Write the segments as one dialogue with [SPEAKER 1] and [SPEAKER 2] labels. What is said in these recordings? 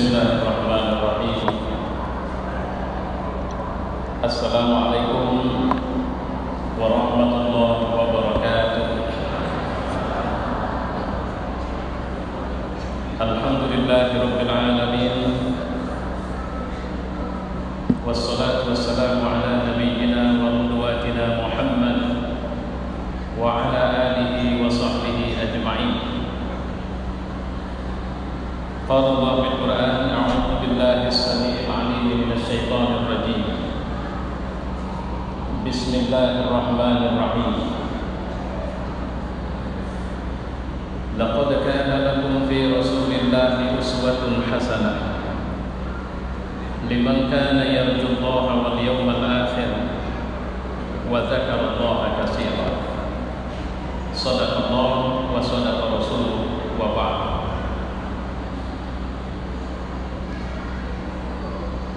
[SPEAKER 1] Bismillahirrahmanirrahim. Assalamualaikum warahmatullahi wabarakatuh. Alhamdulillahirabbil alamin. Wassalatu wassalamu ala nabiyyina wa qudwatina Muhammad wa ala alihi wa sahbihi ajma'in. قال الله في القرآن: أعوذ بالله السميع العليم من الشيطان الرجيم. بسم الله الرحمن الرحيم. لقد كان لكم في رسول الله أسوة حسنة لمن كان يرجو الله واليوم الآخر وذكر الله كثيرا. صدق الله وصدق رسوله وبعد.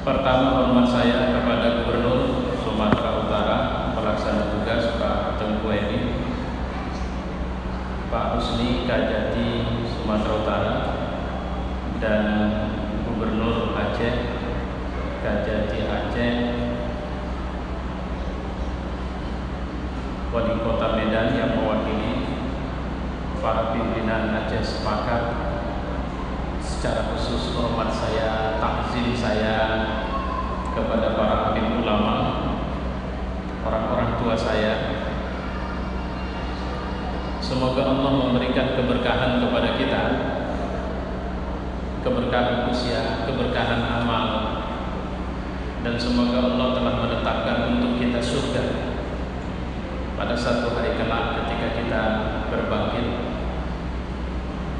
[SPEAKER 1] Pertama, hormat saya kepada Gubernur Sumatera Utara, Pelaksana Tugas Pak Tengku Edi, Pak Husni Kajati Sumatera Utara, dan Gubernur Aceh, Kajati Aceh, Wali Kota Medan yang mewakili para pimpinan Aceh Sepakat. Secara khusus hormat saya, takzim saya kepada para alim ulama, orang-orang tua saya. Semoga Allah memberikan keberkahan kepada kita, keberkahan usia, keberkahan amal, dan semoga Allah telah menetapkan untuk kita surga pada satu hari kelak ketika kita berbangkit.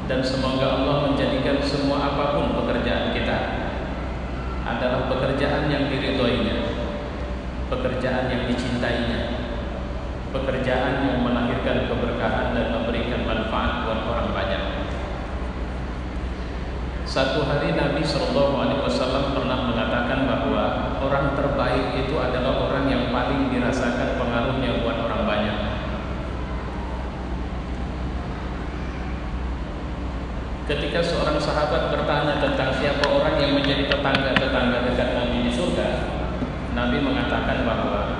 [SPEAKER 1] Dan semoga Allah menjadikan semua apapun pekerjaan kita adalah pekerjaan yang diridhoinya, pekerjaan yang dicintainya, pekerjaan yang melahirkan keberkahan dan memberikan manfaat buat orang banyak. Satu hari Nabi SAW pernah mengatakan bahwa orang terbaik itu adalah orang yang paling dirasakan pengaruhnya buat orang banyak. Ketika seorang sahabat bertanya tentang siapa orang yang menjadi tetangga-tetangga dekat Nabi di surga, Nabi mengatakan bahwa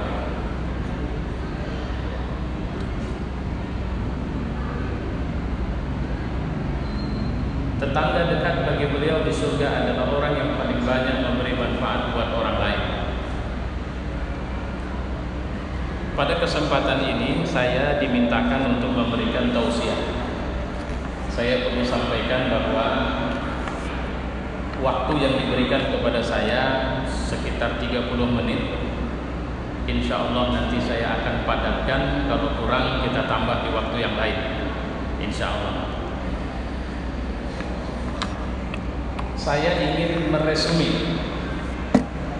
[SPEAKER 1] tetangga dekat bagi beliau di surga adalah orang yang paling banyak memberi manfaat buat orang lain. Pada kesempatan ini saya dimintakan untuk memberikan tausiah. Saya perlu sampaikan bahwa waktu yang diberikan kepada saya sekitar 30 menit. Insya Allah nanti saya akan padatkan, kalau kurang kita tambah di waktu yang lain, insya Allah. Saya ingin meresumi,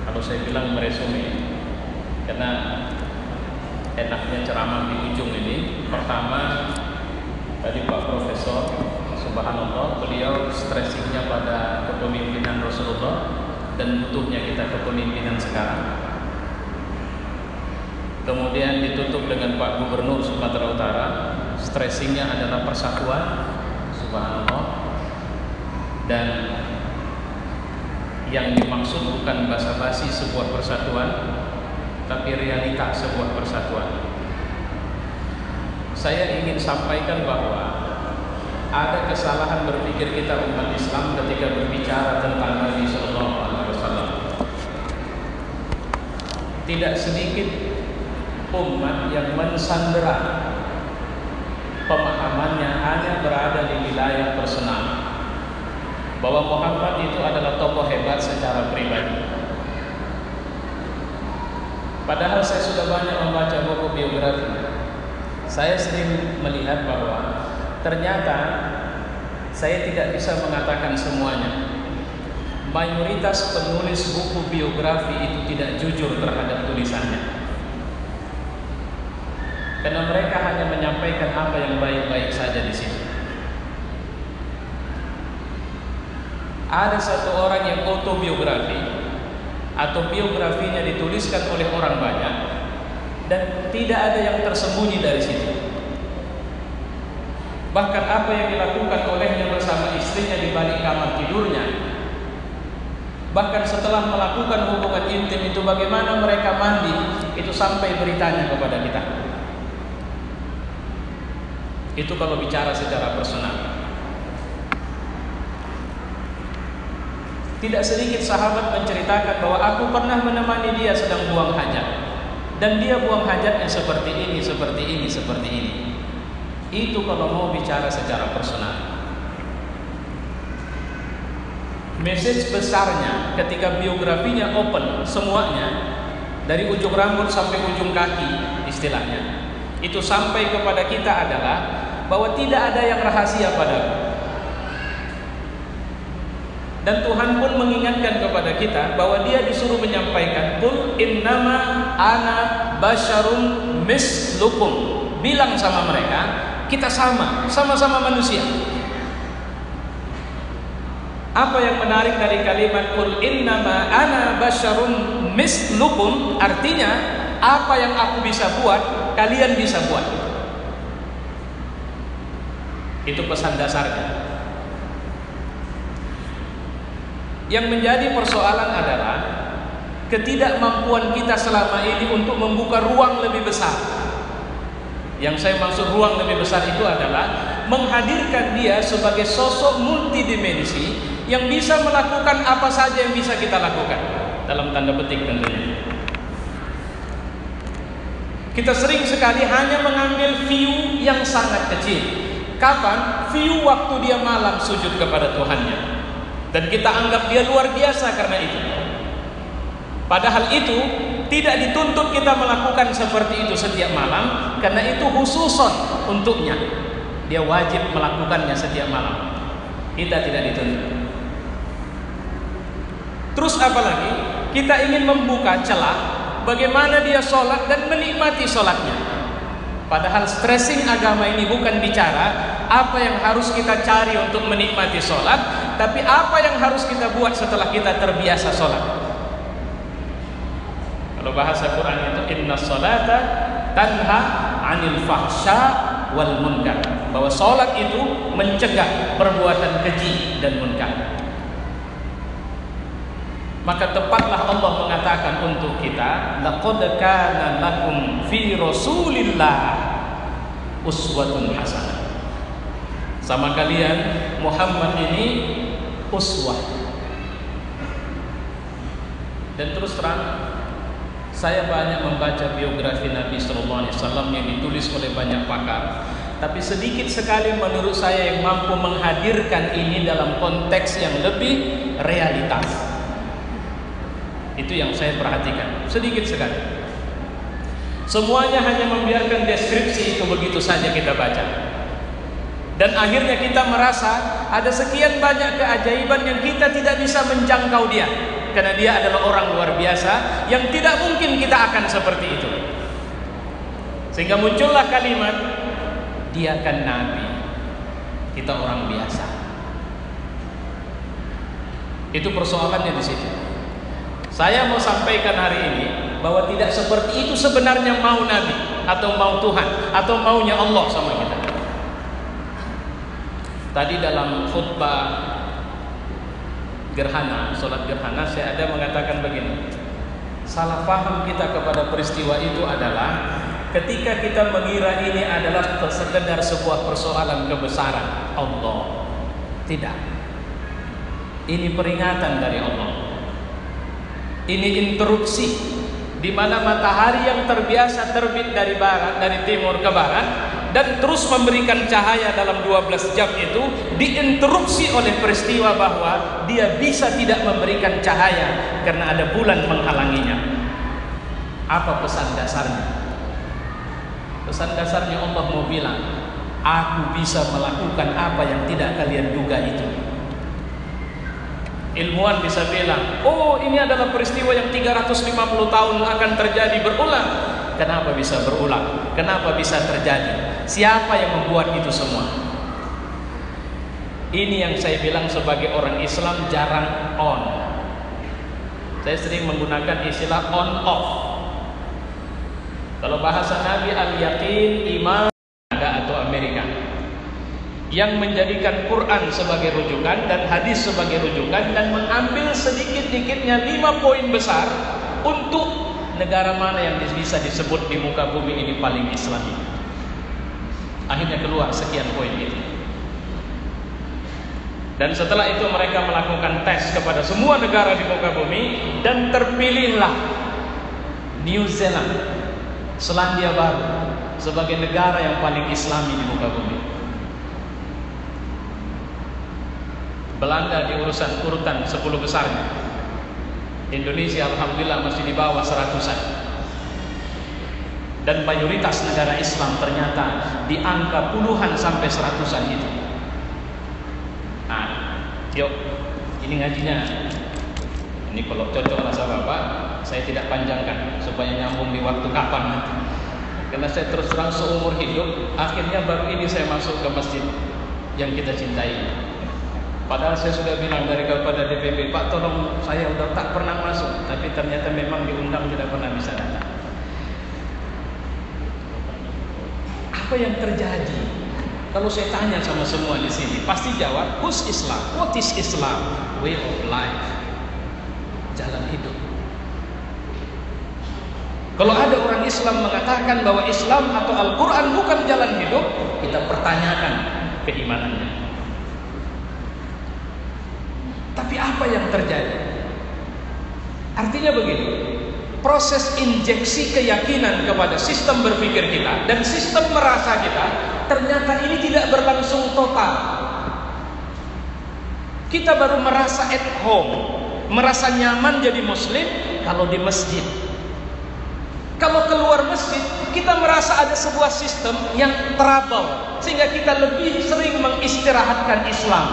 [SPEAKER 1] kalau saya bilang meresumi, karena enaknya ceramah di ujung ini. Pertama, tadi Pak Profesor, subhanallah, beliau stressingnya pada kepemimpinan Rasulullah dan butuhnya kita kepemimpinan sekarang. Kemudian ditutup dengan Pak Gubernur Sumatera Utara, stressingnya adalah persatuan, subhanallah. Dan yang dimaksud bukan basa-basi sebuah persatuan, tapi realita sebuah persatuan. Saya ingin sampaikan bahwa ada kesalahan berpikir kita umat Islam ketika berbicara tentang Nabi Sallallahu Alaihi Wasallam. Tidak sedikit umat yang mensandera pemahamannya hanya berada di wilayah personal, bahwa Muhammad itu adalah tokoh hebat secara pribadi. Padahal saya sudah banyak membaca buku biografi. Saya sering melihat bahwa ternyata saya tidak bisa mengatakan semuanya. Mayoritas penulis buku biografi itu tidak jujur terhadap tulisannya, karena mereka hanya menyampaikan apa yang baik-baik saja di situ. Ada satu orang yang autobiografi atau biografinya dituliskan oleh orang banyak, dan tidak ada yang tersembunyi dari situ. Bahkan apa yang dilakukan olehnya bersama istrinya di balik kamar tidurnya Bahkan setelah melakukan hubungan intim itu bagaimana mereka mandi, itu sampai beritanya kepada kita. Itu kalau bicara secara personal. Tidak sedikit sahabat menceritakan bahwa aku pernah menemani dia sedang buang hajat, dan dia buang hajatnya seperti ini, seperti ini, seperti ini. Itu kalau mau bicara secara personal. Message besarnya ketika biografinya open semuanya, dari ujung rambut sampai ujung kaki istilahnya, itu sampai kepada kita adalah bahwa tidak ada yang rahasia padaku. Dan Tuhan pun mengingatkan kepada kita bahwa dia disuruh menyampaikan, qul innama ana basyarum mislukum. Bilang sama mereka, kita sama-sama manusia. Apa yang menarik dari kalimat qul innama ana basyarum mislukum, artinya apa yang aku bisa buat, kalian bisa buat. Itu pesan dasarnya. Yang menjadi persoalan adalah ketidakmampuan kita selama ini untuk membuka ruang lebih besar. Yang saya maksud ruang lebih besar itu adalah menghadirkan dia sebagai sosok multidimensi yang bisa melakukan apa saja yang bisa kita lakukan, dalam tanda petik tentunya. Kita sering sekali hanya mengambil view yang sangat kecil. Kapan? View waktu dia malam sujud kepada Tuhannya, dan kita anggap dia luar biasa karena itu. Padahal itu tidak dituntut kita melakukan seperti itu setiap malam, karena itu khususon untuknya. Dia wajib melakukannya setiap malam. Kita tidak dituntut. Terus apalagi kita ingin membuka celah bagaimana dia sholat dan menikmati sholatnya. Padahal stressing agama ini bukan bicara apa yang harus kita cari untuk menikmati sholat, tapi apa yang harus kita buat setelah kita terbiasa sholat. Kalau bahasa Quran itu inna sholata tanha anil fahsya wal munkar, bahwa sholat itu mencegah perbuatan keji dan munkar. Maka tepatlah Allah mengatakan untuk kita, laqad kana lakum fi Rasulillah uswatun hasanah. Sama kalian Muhammad ini uswah. Dan terus terang, saya banyak membaca biografi Nabi sallallahu alaihi wasallam yang ditulis oleh banyak pakar, tapi sedikit sekali menurut saya yang mampu menghadirkan ini dalam konteks yang lebih realitas. Itu yang saya perhatikan, sedikit sekali. Semuanya hanya membiarkan deskripsi itu begitu saja kita baca. Dan akhirnya kita merasa ada sekian banyak keajaiban yang kita tidak bisa menjangkau dia, karena dia adalah orang luar biasa yang tidak mungkin kita akan seperti itu. Sehingga muncullah kalimat, dia kan Nabi, kita orang biasa. Itu persoalannya di situ. Saya mau sampaikan hari ini bahwa tidak seperti itu sebenarnya mau Nabi atau mau Tuhan atau maunya Allah sama kita. Tadi dalam khutbah gerhana, sholat gerhana, saya ada mengatakan begini, salah paham kita kepada peristiwa itu adalah ketika kita mengira ini adalah sekedar sebuah persoalan kebesaran Allah. Tidak. Ini peringatan dari Allah. Ini interupsi, di mana matahari yang terbiasa terbit dari barat, dari timur ke barat, dan terus memberikan cahaya dalam 12 jam itu diinterupsi oleh peristiwa bahwa dia bisa tidak memberikan cahaya karena ada bulan menghalanginya. Apa pesan dasarnya? Pesan dasarnya Allah mau bilang, aku bisa melakukan apa yang tidak kalian duga itu. Ilmuwan bisa bilang, oh ini adalah peristiwa yang 350 tahun akan terjadi berulang. Kenapa bisa berulang? Kenapa bisa terjadi? Siapa yang membuat itu semua? Ini yang saya bilang sebagai orang Islam jarang on. Saya sering menggunakan istilah on off. Kalau bahasa Nabi al-yaqin, iman, ada atau Amerika. yang menjadikan Quran sebagai rujukan dan hadis sebagai rujukan, dan mengambil sedikit-dikitnya 5 poin besar untuk negara mana yang bisa disebut di muka bumi ini paling Islami. Akhirnya keluar sekian poin itu. Dan setelah itu mereka melakukan tes kepada semua negara di muka bumi, dan terpilihlah New Zealand, Selandia Baru, sebagai negara yang paling Islami di muka bumi. Belanda di urutan 10 besarnya. Indonesia alhamdulillah masih di bawah 100-an. Dan mayoritas negara Islam ternyata di angka puluhan sampai 100-an itu. Nah, yuk, ini ngajinya. Ini kalau cocok rasa Bapak, saya tidak panjangkan supaya nyambung di waktu kapan nanti. Karena saya terus terang seumur hidup, akhirnya baru ini saya masuk ke masjid yang kita cintai. Padahal saya sudah bilang dari kepada DPP, Pak tolong saya udah tak pernah masuk, tapi ternyata memang diundang tidak pernah bisa datang. Apa yang terjadi? Kalau saya tanya sama semua di sini, pasti jawab, who's Islam? What is Islam? Way of life, jalan hidup. Kalau ada orang Islam mengatakan bahwa Islam atau Al-Quran bukan jalan hidup, kita pertanyakan keimanannya. Tapi apa yang terjadi? Artinya begini, proses injeksi keyakinan kepada sistem berpikir kita dan sistem merasa kita, ternyata ini tidak berlangsung total. Kita baru merasa at home, merasa nyaman jadi muslim kalau di masjid. Kalau keluar masjid, kita merasa ada sebuah sistem yang trouble, sehingga kita lebih sering mengistirahatkan Islam.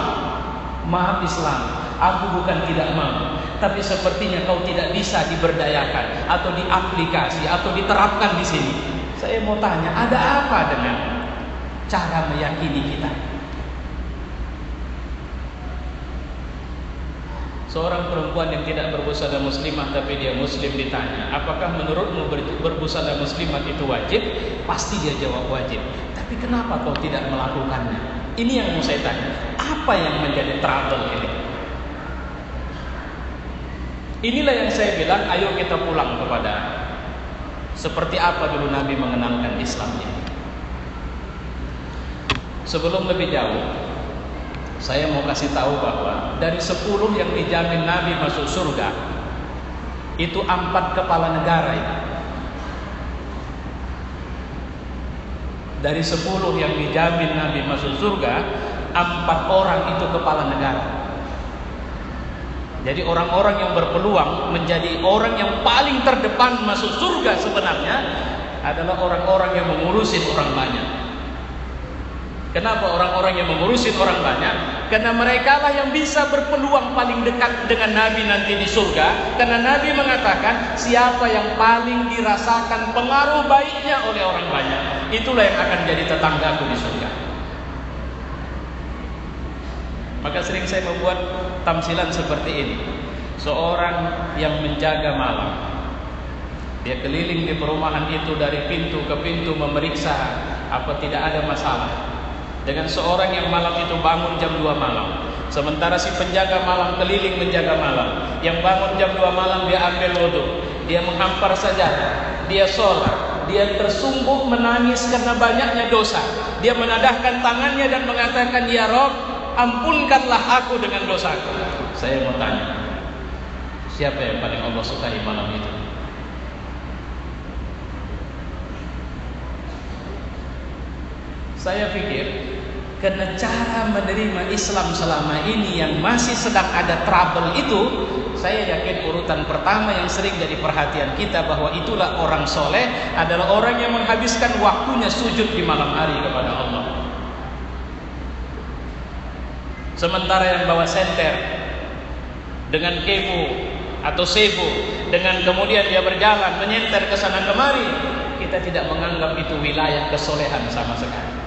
[SPEAKER 1] Maaf Islam, aku bukan tidak mau, tapi sepertinya kau tidak bisa diberdayakan atau diaplikasi atau diterapkan di sini. Saya mau tanya, ada apa dengan cara meyakini kita? Seorang perempuan yang tidak berbusana muslimah tapi dia muslim ditanya, apakah menurutmu berbusana muslimah itu wajib? Pasti dia jawab wajib. Tapi kenapa kau tidak melakukannya? Ini yang mau saya tanya. Apa yang menjadi trouble ini? Inilah yang saya bilang, ayo kita pulang kepada seperti apa dulu Nabi mengenalkan Islam ini. Sebelum lebih jauh, saya mau kasih tahu bahwa dari 10 yang dijamin Nabi masuk surga, itu 4 kepala negara itu. Dari 10 yang dijamin Nabi masuk surga, 4 orang itu kepala negara. Jadi orang-orang yang berpeluang menjadi orang yang paling terdepan masuk surga sebenarnya adalah orang-orang yang mengurusin orang banyak. Kenapa orang-orang yang mengurusin orang banyak? Karena mereka lah yang bisa berpeluang paling dekat dengan Nabi nanti di surga. Karena Nabi mengatakan, siapa yang paling dirasakan pengaruh baiknya oleh orang banyak, itulah yang akan jadi tetanggaku di surga. Maka sering saya membuat tamsilan seperti ini. Seorang yang menjaga malam, dia keliling di perumahan itu dari pintu ke pintu memeriksa apa tidak ada masalah. Dengan seorang yang malam itu bangun jam 2 malam, sementara si penjaga malam keliling menjaga malam. Yang bangun jam 2 malam dia ambil wudu, dia menghampar sajadah, dia sholat, dia tersungguh menangis karena banyaknya dosa. Dia menadahkan tangannya dan mengatakan, ya Rabb, ampunkanlah aku dengan dosaku. Saya mau tanya, siapa yang paling Allah sukai malam itu? Saya pikir karena cara menerima Islam selama ini yang masih sedang ada trouble itu, saya yakin urutan pertama yang sering jadi perhatian kita bahwa itulah orang soleh adalah orang yang menghabiskan waktunya sujud di malam hari kepada Allah. Sementara yang bawa senter dengan kebu atau sebu, dengan kemudian dia berjalan menyenter ke sana kemari, kita tidak menganggap itu wilayah kesolehan sama sekali.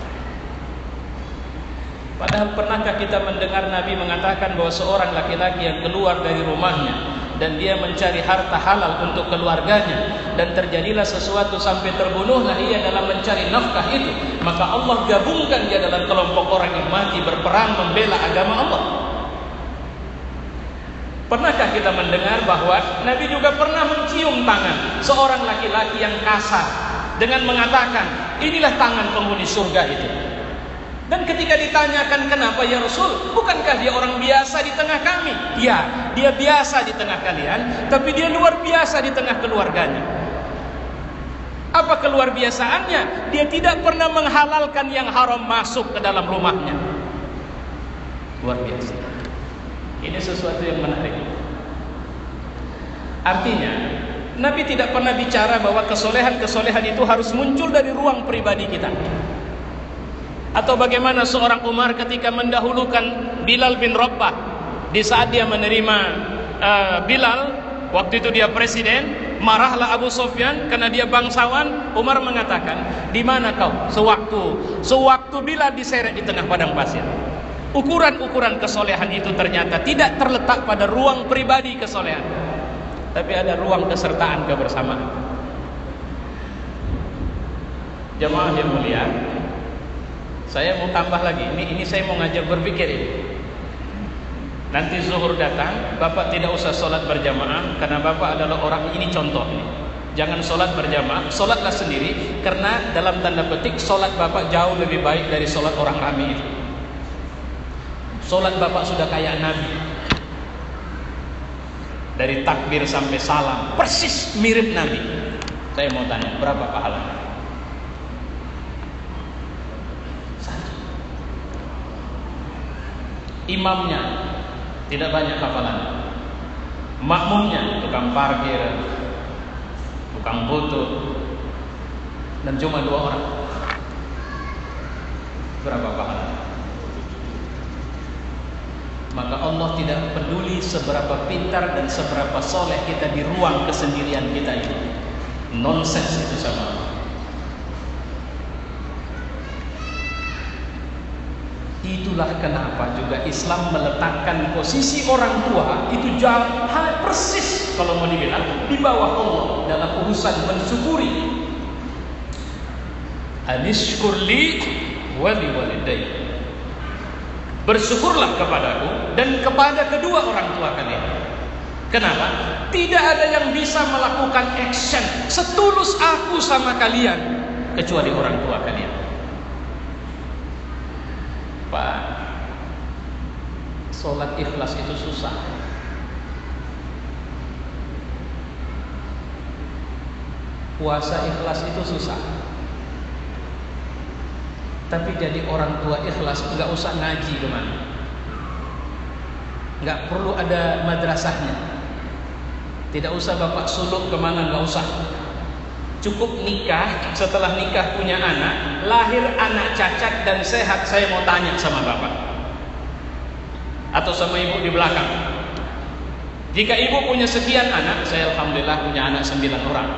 [SPEAKER 1] Padahal pernahkah kita mendengar Nabi mengatakan bahwa seorang laki-laki yang keluar dari rumahnya dan dia mencari harta halal untuk keluarganya, dan terjadilah sesuatu sampai terbunuhlah ia dalam mencari nafkah itu, maka Allah gabungkan dia dalam kelompok orang yang mati berperang membela agama Allah. Pernahkah kita mendengar bahwa Nabi juga pernah mencium tangan seorang laki-laki yang kasar dengan mengatakan, inilah tangan penghuni surga itu. Dan ketika ditanyakan, kenapa ya Rasul, bukankah dia orang biasa di tengah kami? Ya, dia biasa di tengah kalian, tapi dia luar biasa di tengah keluarganya. Apa keluar biasaannya? Dia tidak pernah menghalalkan yang haram masuk ke dalam rumahnya. Luar biasa. Ini sesuatu yang menarik. Artinya, Nabi tidak pernah bicara bahwa kesolehan-kesolehan itu harus muncul dari ruang pribadi kita. Atau bagaimana seorang Umar ketika mendahulukan Bilal bin Rabah di saat dia menerima Bilal, waktu itu dia presiden, marahlah Abu Sufyan karena dia bangsawan. Umar mengatakan, di mana kau sewaktu Bilal diseret di tengah padang pasir. Ukuran-ukuran kesolehan itu ternyata tidak terletak pada ruang pribadi kesolehan, tapi ada ruang kesertaan kebersamaan. Jemaah yang mulia, saya mau tambah lagi, ini saya mau ngajak berpikir ini. Nanti zuhur datang, Bapak tidak usah sholat berjamaah, karena Bapak adalah orang, ini contoh ini. Jangan sholat berjamaah, sholatlah sendiri, karena dalam tanda petik sholat Bapak jauh lebih baik dari sholat orang ramai itu. Sholat Bapak sudah kayak Nabi, dari takbir sampai salam persis mirip Nabi. Saya mau tanya, berapa pahalanya? Imamnya tidak banyak hafalannya, makmumnya tukang parkir, tukang butut, dan cuma 2 orang. Berapa pahalanya? Maka Allah tidak peduli seberapa pintar dan seberapa soleh kita di ruang kesendirian kita ini. Nonsens itu sama Allah. Itulah kenapa juga Islam meletakkan posisi orang tua itu jauh persis, kalau mau dibilang, di bawah Allah dalam urusan mensyukuri. Anishkurli wali walidayya. Bersyukurlah kepadaku dan kepada kedua orang tua kalian. Kenapa? Tidak ada yang bisa melakukan action setulus aku sama kalian kecuali orang tua kalian. Pak, sholat ikhlas itu susah. Puasa ikhlas itu susah. Tapi jadi orang tua ikhlas, nggak usah ngaji kemana, nggak perlu ada madrasahnya, tidak usah bapak suluk kemana, nggak usah. Cukup nikah, setelah nikah punya anak, lahir anak cacat dan sehat, saya mau tanya sama bapak atau sama ibu di belakang, jika ibu punya sekian anak, saya alhamdulillah punya anak 9 orang.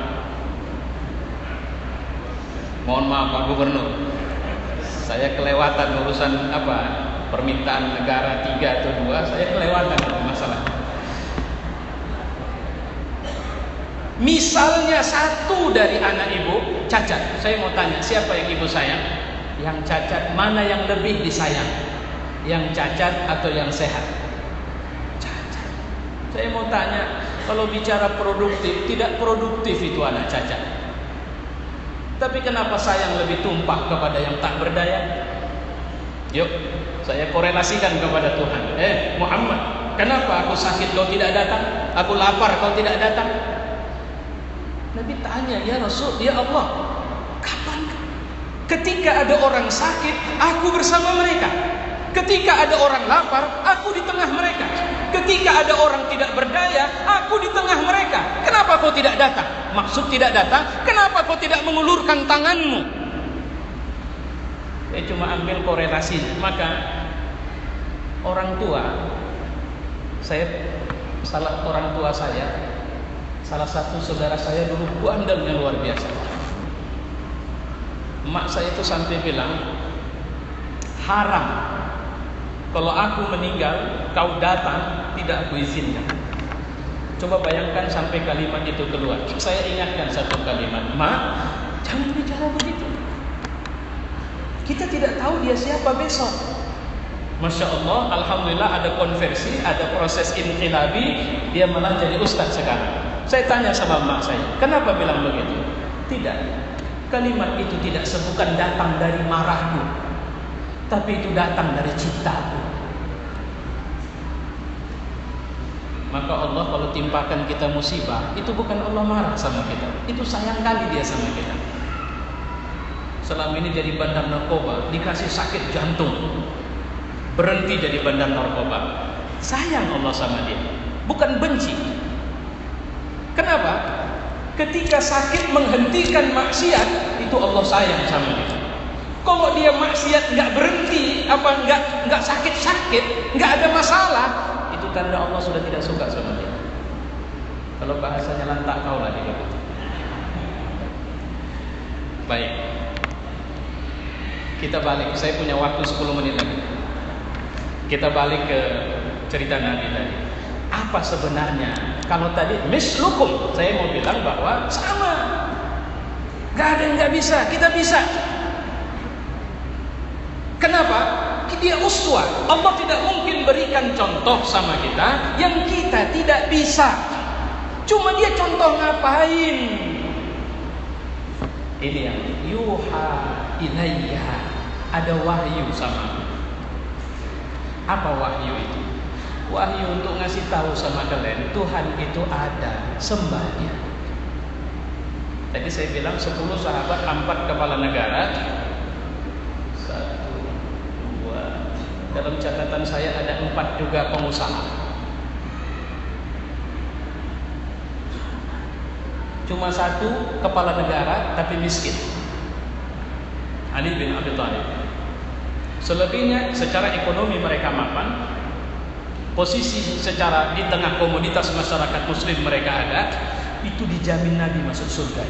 [SPEAKER 1] Mohon maaf Pak Gubernur, saya kelewatan urusan permintaan negara 3 atau 2, saya kelewatan masalah. Misalnya 1 dari anak ibu cacat, saya mau tanya, siapa yang ibu sayang? Yang cacat mana yang lebih disayang? Yang cacat atau yang sehat? Cacat. Saya mau tanya, kalau bicara produktif, tidak produktif itu anak cacat. Tapi kenapa sayang lebih tumpah kepada yang tak berdaya? Yuk, saya korelasikan kepada Tuhan. Muhammad, kenapa aku sakit kau tidak datang? Aku lapar kau tidak datang? Nabi tanya, ya Rasul, ya Allah, kapan? Ketika ada orang sakit, aku bersama mereka. Ketika ada orang lapar, aku di tengah mereka. Ketika ada orang tidak berdaya, aku di tengah mereka. Kenapa kau tidak datang? Maksud tidak datang, kenapa kau tidak mengulurkan tanganmu? Saya cuma ambil korelasi. Maka orang tua, orang tua saya, salah satu saudara saya dulu bandelnya luar biasa. Emak saya itu sampai bilang, haram kalau aku meninggal, kau datang, tidak aku izinkan. Coba bayangkan sampai kalimat itu keluar. Saya ingatkan satu kalimat, jangan bicara begitu. Kita tidak tahu dia siapa besok. Masya Allah, alhamdulillah ada konversi, ada proses inqilabi, dia malah jadi ustaz sekarang. Saya tanya sama mak saya, kenapa bilang begitu? Tidak, kalimat itu tidak bukan datang dari marahku, tapi itu datang dari cintaku. Maka Allah kalau timpakan kita musibah, itu bukan Allah marah sama kita, itu sayang kali dia sama kita. Selama ini jadi bandar narkoba, dikasih sakit jantung, berhenti jadi bandar narkoba. Sayang Allah sama dia, bukan benci. Kenapa? Ketika sakit menghentikan maksiat, itu Allah sayang sama dia. Kalau dia maksiat nggak berhenti, nggak sakit-sakit, nggak ada masalah, itu tanda Allah sudah tidak suka sama dia. Kalau bahasanya lantak kau lah dia. Baik, kita balik. Saya punya waktu 10 menit lagi. Kita balik ke cerita Nabi tadi. Apa sebenarnya? Kalau tadi mislukum, saya mau bilang bahwa sama. Gak ada yang gak bisa, kita bisa. Kenapa? Dia uswah. Allah tidak mungkin berikan contoh sama kita yang kita tidak bisa. Cuma dia contoh ngapain? Ini yang yuha ilayya, ada wahyu sama. Apa wahyu itu? Wahyu untuk ngasih tahu sama kalian, Tuhan itu ada, sembah dia. Tadi saya bilang 10 sahabat, 4 kepala negara, 1, 2, dalam catatan saya ada 4 juga pengusaha. Cuma 1 kepala negara tapi miskin, Ali bin Abi Thalib. Selebihnya secara ekonomi mereka mapan, posisi secara di tengah komunitas masyarakat muslim mereka ada, itu dijamin Nabi masuk surga.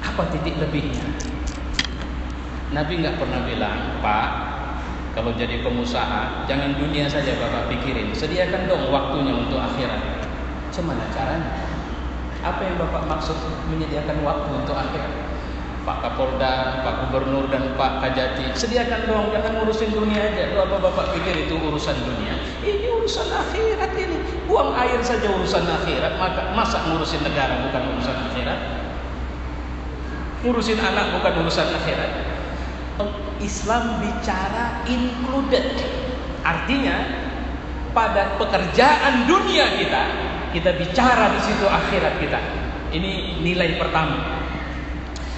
[SPEAKER 1] Apa titik lebihnya? Nabi nggak pernah bilang, Pak, kalau jadi pengusaha jangan dunia saja Bapak pikirin, sediakan dong waktunya untuk akhirat. Gimana caranya? Apa yang Bapak maksud menyediakan waktu untuk akhirat? Pak Kapolda, Pak Gubernur dan Pak Kajati, sediakan dong, jangan ngurusin dunia aja. Lu apa Bapak pikir itu urusan dunia? Ini urusan akhirat ini. Buang air saja urusan akhirat, masa ngurusin negara bukan urusan akhirat? Ngurusin anak bukan urusan akhirat? Islam bicara included. Artinya pada pekerjaan dunia kita bicara di situ akhirat kita. Ini nilai pertama.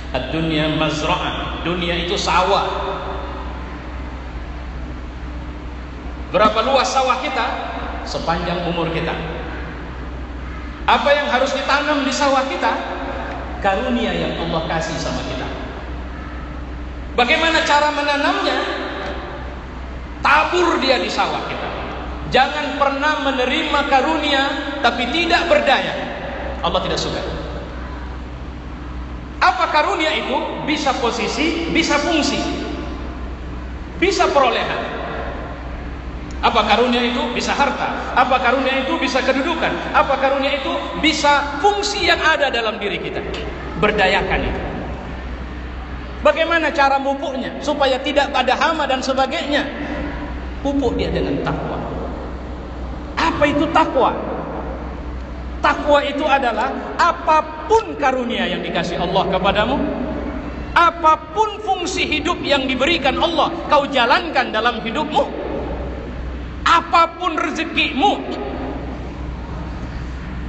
[SPEAKER 1] Ad-dunya mazra'ah, dunia itu sawah. Berapa luas sawah kita? Sepanjang umur kita. Apa yang harus ditanam di sawah kita? Karunia yang Allah kasih sama kita. Bagaimana cara menanamnya? Tabur dia di sawah kita. Jangan pernah menerima karunia tapi tidak berdaya. Allah tidak suka. Apa karunia itu? Bisa posisi, bisa fungsi, bisa perolehan. Apa karunia itu? Bisa harta. Apa karunia itu? Bisa kedudukan. Apa karunia itu? Bisa fungsi yang ada dalam diri kita. Berdayakan itu. Bagaimana cara mupuknya? Supaya tidak ada hama dan sebagainya. Pupuk dia dengan takwa. Apa itu takwa? Takwa itu adalah apapun karunia yang dikasih Allah kepadamu, apapun fungsi hidup yang diberikan Allah, kau jalankan dalam hidupmu, apapun rezekimu,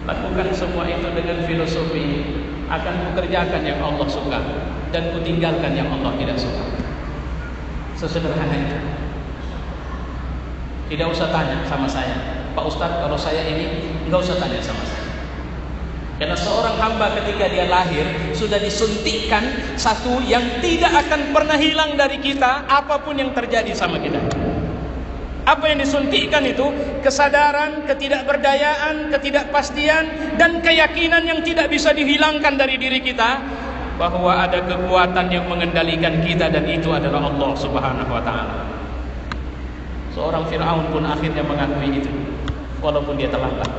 [SPEAKER 1] lakukan semua itu dengan filosofi, akan kukerjakan yang Allah suka dan kutinggalkan yang Allah tidak suka. Sesederhana itu. Tidak usah tanya sama saya, Pak Ustadz, kalau saya ini, nggak usah tanya sama saya. Karena seorang hamba ketika dia lahir sudah disuntikkan satu yang tidak akan pernah hilang dari kita, apapun yang terjadi sama kita. Apa yang disuntikkan itu? Kesadaran, ketidakberdayaan, ketidakpastian, dan keyakinan yang tidak bisa dihilangkan dari diri kita bahwa ada kekuatan yang mengendalikan kita, dan itu adalah Allah Subhanahu wa Ta'ala. Seorang Fir'aun pun akhirnya mengakui itu, walaupun dia terlambat.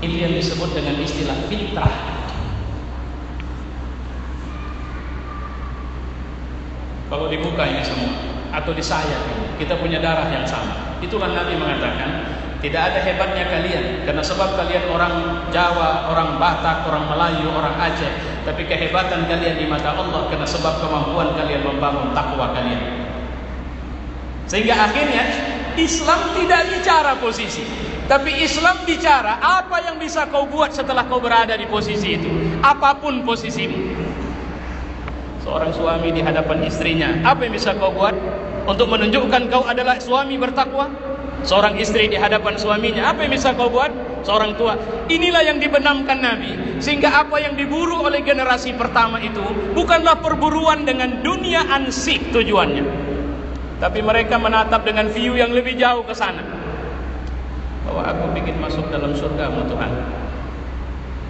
[SPEAKER 1] Itu yang disebut dengan istilah fitrah. Kalau dibuka ini semua, atau disayat ini, kita punya darah yang sama. Itulah Nabi mengatakan, tidak ada hebatnya kalian, karena sebab kalian orang Jawa, orang Batak, orang Melayu, orang Aceh, tapi kehebatan kalian di mata Allah karena sebab kemampuan kalian membangun takwa kalian. Sehingga akhirnya Islam tidak bicara posisi, tapi Islam bicara apa yang bisa kau buat setelah kau berada di posisi itu, apapun posisimu. Seorang suami di hadapan istrinya, apa yang bisa kau buat untuk menunjukkan kau adalah suami bertakwa? Seorang istri di hadapan suaminya, apa yang bisa kau buat? Seorang tua. Inilah yang dibenamkan Nabi, sehingga apa yang diburu oleh generasi pertama itu bukanlah perburuan dengan dunia ansih tujuannya, tapi mereka menatap dengan view yang lebih jauh ke sana, bahwa aku ingin masuk dalam surga-Mu Tuhan.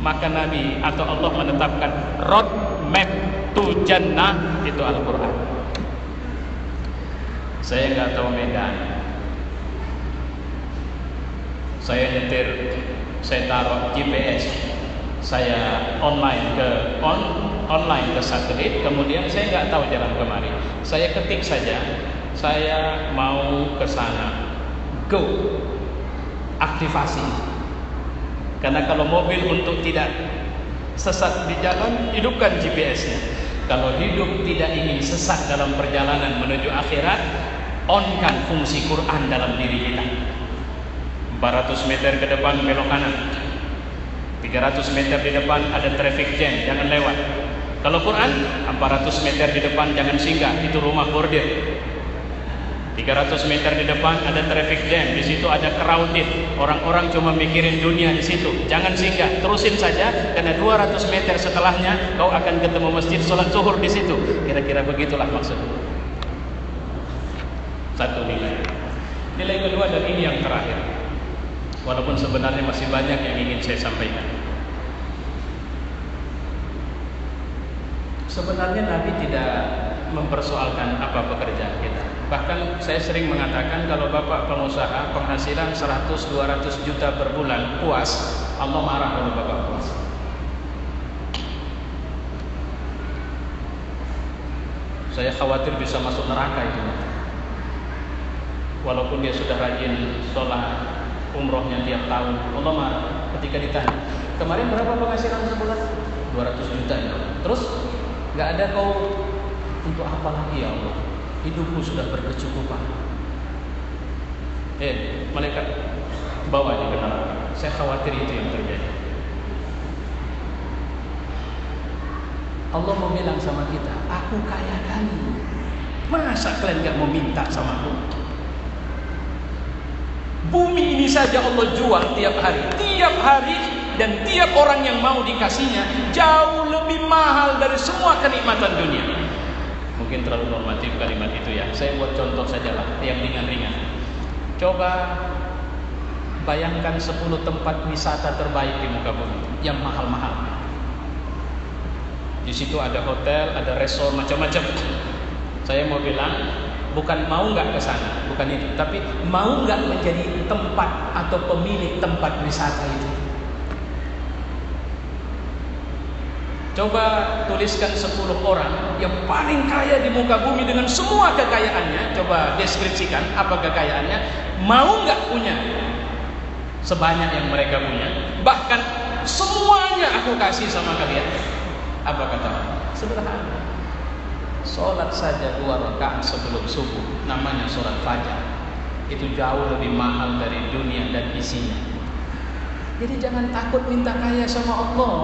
[SPEAKER 1] Maka Nabi atau Allah menetapkan road map to Jannah, itu Al-Quran. Saya nggak tahu Medan, saya nyetir, saya taruh GPS, saya online ke satelit, kemudian saya nggak tahu jalan kemari, saya ketik saja, saya mau ke sana, go, aktivasi. Karena kalau mobil untuk tidak sesat di jalan, hidupkan GPS-nya. Kalau hidup tidak ingin sesat dalam perjalanan menuju akhirat, on-kan fungsi Quran dalam diri kita. 400 meter ke depan belok kanan, 300 meter di depan ada traffic jam, jangan lewat. Kalau Quran, 400 meter di depan jangan singgah, itu rumah bordir. 300 meter di depan ada traffic jam, di situ ada crowded, orang-orang cuma mikirin dunia di situ, jangan singgah, terusin saja, karena 200 meter setelahnya kau akan ketemu masjid sholat zuhur di situ. Kira-kira begitulah maksudnya. Satu nilai. Nilai kedua, dan ini yang terakhir, walaupun sebenarnya masih banyak yang ingin saya sampaikan. Sebenarnya Nabi tidak mempersoalkan apa pekerjaan kita. Bahkan saya sering mengatakan, kalau bapak pengusaha penghasilan 100-200 juta per bulan puas, Allah marah kalau bapak puas. Saya khawatir bisa masuk neraka itu. Walaupun dia sudah rajin sholat, umrohnya tiap tahun, Allah marah ketika ditanya, kemarin berapa penghasilan sebulan? 200 juta ya. Terus nggak ada kau untuk apa lagi ya Allah? Hidupku sudah berkecukupan. Malaikat bawa dia ke neraka. Saya khawatir itu yang terjadi. Allah mau bilang sama kita, aku kaya kali. Masa kalian nggak mau minta sama aku? Bumi ini saja Allah jual tiap hari, dan tiap orang yang mau dikasihnya jauh lebih mahal dari semua kenikmatan dunia. Mungkin terlalu normatif kalimat itu ya. Saya buat contoh sajalah yang ringan-ringan. Coba bayangkan 10 tempat wisata terbaik di muka bumi yang mahal-mahal. Di situ ada hotel, ada resort, macam-macam. Saya mau bilang, bukan mau nggak ke sana, bukan itu, tapi mau nggak menjadi tempat atau pemilik tempat wisata itu. Coba tuliskan 10 orang yang paling kaya di muka bumi dengan semua kekayaannya. Coba deskripsikan apa kekayaannya. Mau nggak punya sebanyak yang mereka punya? Bahkan semuanya aku kasih sama kalian. Apa kata Allah? Sederhana. Sholat saja 2 rakaat sebelum subuh, namanya sholat fajar. Itu jauh lebih mahal dari dunia dan isinya. Jadi jangan takut minta kaya sama Allah.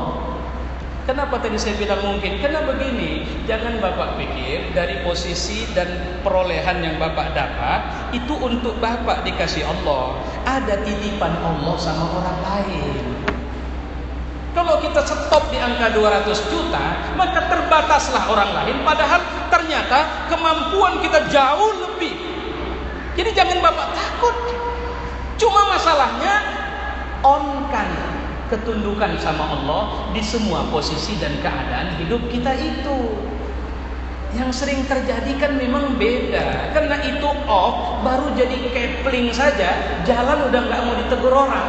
[SPEAKER 1] Kenapa tadi saya bilang mungkin? Karena begini, jangan bapak pikir dari posisi dan perolehan yang bapak dapat itu untuk bapak dikasih Allah. Ada titipan Allah sama orang lain. Kalau kita stop di angka 200 juta, maka terbataslah orang lain, padahal ternyata kemampuan kita jauh lebih. Jadi jangan bapak takut. Cuma masalahnya on-kan ketundukan sama Allah di semua posisi dan keadaan hidup kita itu.
[SPEAKER 2] Yang sering terjadi kan memang beda. Karena itu off, baru jadi kepling saja, jalan udah nggak mau ditegur orang.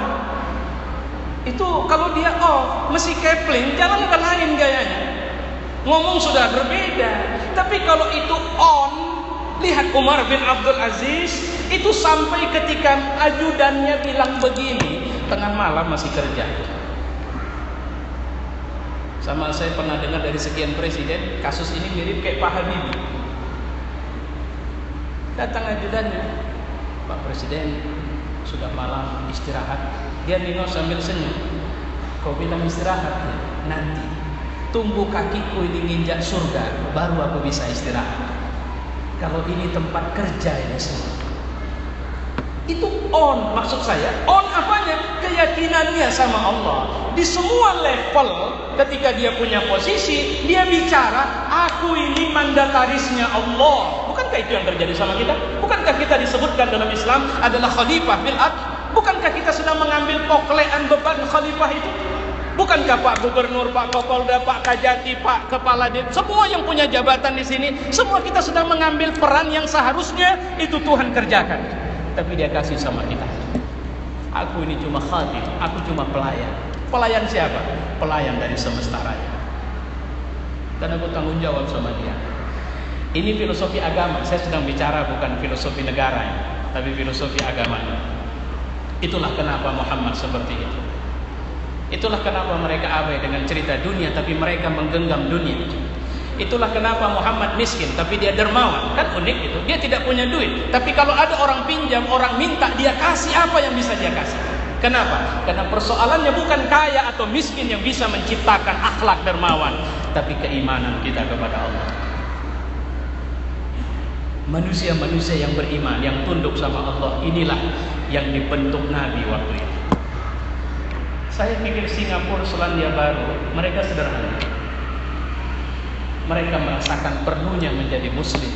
[SPEAKER 2] Itu kalau dia off, mesti kepling, jalan udah lain gayanya. Ngomong sudah berbeda. Tapi kalau itu on, lihat Umar bin Abdul Aziz, itu sampai ketika ajudannya bilang begini, tengah malam masih kerja. Sama saya pernah dengar dari sekian presiden, kasus ini mirip kayak Pak Habibie. Datang ajudannya, Pak Presiden, sudah malam istirahat. Dia nengok sambil senyum. Kau bilang istirahat? Nanti tunggu kakiku ini nginjak surga, baru aku bisa istirahat. Kalau ini tempat kerja ini semua. Itu on, maksud saya on apanya? Keyakinannya sama Allah. Di semua level ketika dia punya posisi, dia bicara, aku ini mandatarisnya Allah. Bukankah itu yang terjadi sama kita? Bukankah kita disebutkan dalam Islam adalah khalifah bil ard? Bukankah kita sedang mengambil poklean beban khalifah itu? Bukankah Pak Gubernur, Pak Kapolda, Pak Kajati, Pak Kepala Desa, semua yang punya jabatan di sini, semua kita sedang mengambil peran yang seharusnya itu Tuhan kerjakan. Tapi dia kasih sama kita. Aku ini cuma khadim, aku cuma pelayan. Pelayan siapa? Pelayan dari semesta raya. Dan aku tanggung jawab sama dia. Ini filosofi agama. Saya sedang bicara bukan filosofi negara, tapi filosofi agama. Itulah kenapa Muhammad seperti itu. Itulah kenapa mereka abai dengan cerita dunia, tapi mereka menggenggam dunia. Itulah kenapa Muhammad miskin, tapi dia dermawan. Kan unik itu. Dia tidak punya duit, tapi kalau ada orang pinjam, orang minta, dia kasih apa yang bisa dia kasih. Kenapa? Karena persoalannya bukan kaya atau miskin yang bisa menciptakan akhlak dermawan, tapi keimanan kita kepada Allah. Manusia-manusia yang beriman, yang tunduk sama Allah, inilah yang dibentuk Nabi waktu itu. Saya pikir Singapura, Selandia Baru, mereka sederhana. Mereka merasakan perlunya menjadi muslim,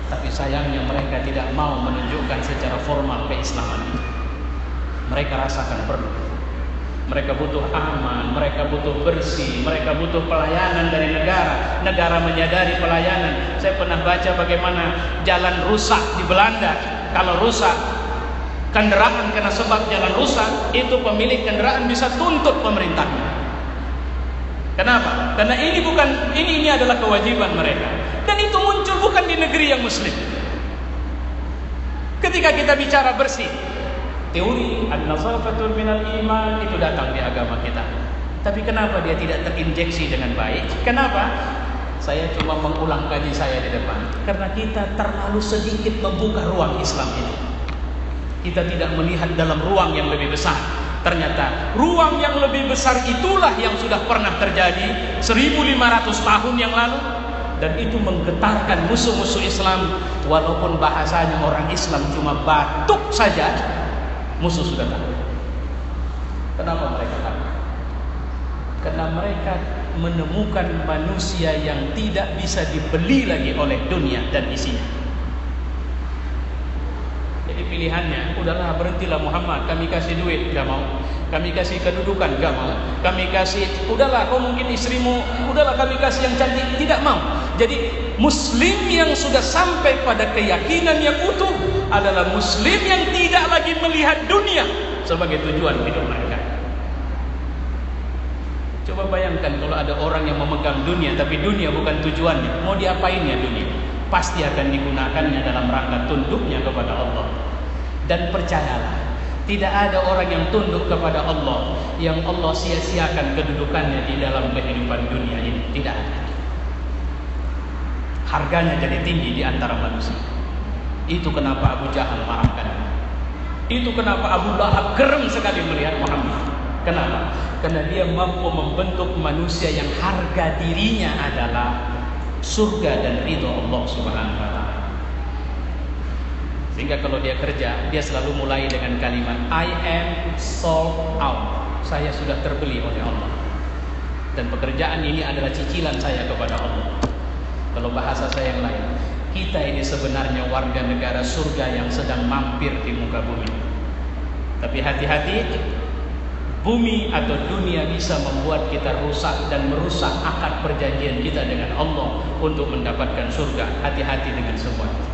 [SPEAKER 2] tapi sayangnya mereka tidak mau menunjukkan secara formal keislaman itu. Mereka rasakan perlu. Mereka butuh aman, mereka butuh bersih, mereka butuh pelayanan dari negara. Negara menyadari pelayanan. Saya pernah baca bagaimana jalan rusak di Belanda. Kalau rusak kendaraan karena sebab jalan rusak, itu pemilik kendaraan bisa tuntut pemerintahnya. Kenapa? Karena ini adalah kewajiban mereka. Dan itu muncul bukan di negeri yang muslim. Ketika kita bicara bersih, teori an-nazafatul minal iman itu datang di agama kita. Tapi kenapa dia tidak terinjeksi dengan baik? Kenapa? Saya cuma mengulang kaji saya di depan. Karena kita terlalu sedikit membuka ruang Islam ini. Kita tidak melihat dalam ruang yang lebih besar. Ternyata ruang yang lebih besar itulah yang sudah pernah terjadi 1500 tahun yang lalu. Dan itu menggetarkan musuh-musuh Islam. Walaupun bahasanya orang Islam cuma batuk saja, musuh sudah tahu. Kenapa mereka tahu? Karena mereka menemukan manusia yang tidak bisa dibeli lagi oleh dunia dan isinya. Jadi pilihannya, udahlah berhentilah Muhammad, kami kasih duit, gak mau. Kami kasih kedudukan, gak mau. Kami kasih, udahlah kau mungkin istrimu, udahlah kami kasih yang cantik, tidak mau. Jadi Muslim yang sudah sampai pada keyakinan yang utuh adalah Muslim yang tidak lagi melihat dunia sebagai tujuan hidup mereka. Coba bayangkan kalau ada orang yang memegang dunia, tapi dunia bukan tujuannya, mau diapainnya dunia? Pasti akan digunakannya dalam rangka tunduknya kepada Allah. Dan percayalah, tidak ada orang yang tunduk kepada Allah yang Allah sia-siakan kedudukannya di dalam kehidupan dunia ini. Tidak ada. Harganya jadi tinggi di antara manusia. Itu kenapa Abu Jahal marahkan. Itu kenapa Abu Lahab gerem sekali melihat Muhammad. Kenapa? Karena dia mampu membentuk manusia yang harga dirinya adalah surga dan ridho Allah Subhanahu wa ta'ala. Sehingga kalau dia kerja, dia selalu mulai dengan kalimat I am sold out. Saya sudah terbeli oleh Allah. Dan pekerjaan ini adalah cicilan saya kepada Allah. Kalau bahasa saya yang lain, kita ini sebenarnya warga negara surga yang sedang mampir di muka bumi. Tapi hati-hati, bumi atau dunia bisa membuat kita rusak dan merusak akad perjanjian kita dengan Allah untuk mendapatkan surga. Hati-hati dengan semua itu.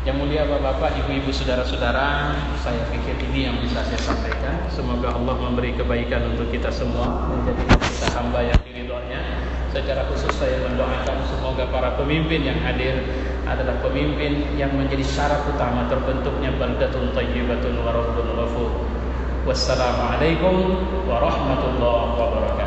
[SPEAKER 2] Yang mulia Bapak-bapak, Ibu-ibu, saudara-saudara, saya pikir ini yang bisa saya sampaikan. Semoga Allah memberi kebaikan untuk kita semua, menjadikan kita hamba yang diridhonya. Secara khusus saya mendoakan semoga para pemimpin yang hadir adalah pemimpin yang menjadi syarat utama terbentuknya baldatun thayyibatun wa rabbun ghafur. Wassalamualaikum warahmatullahi wabarakatuh.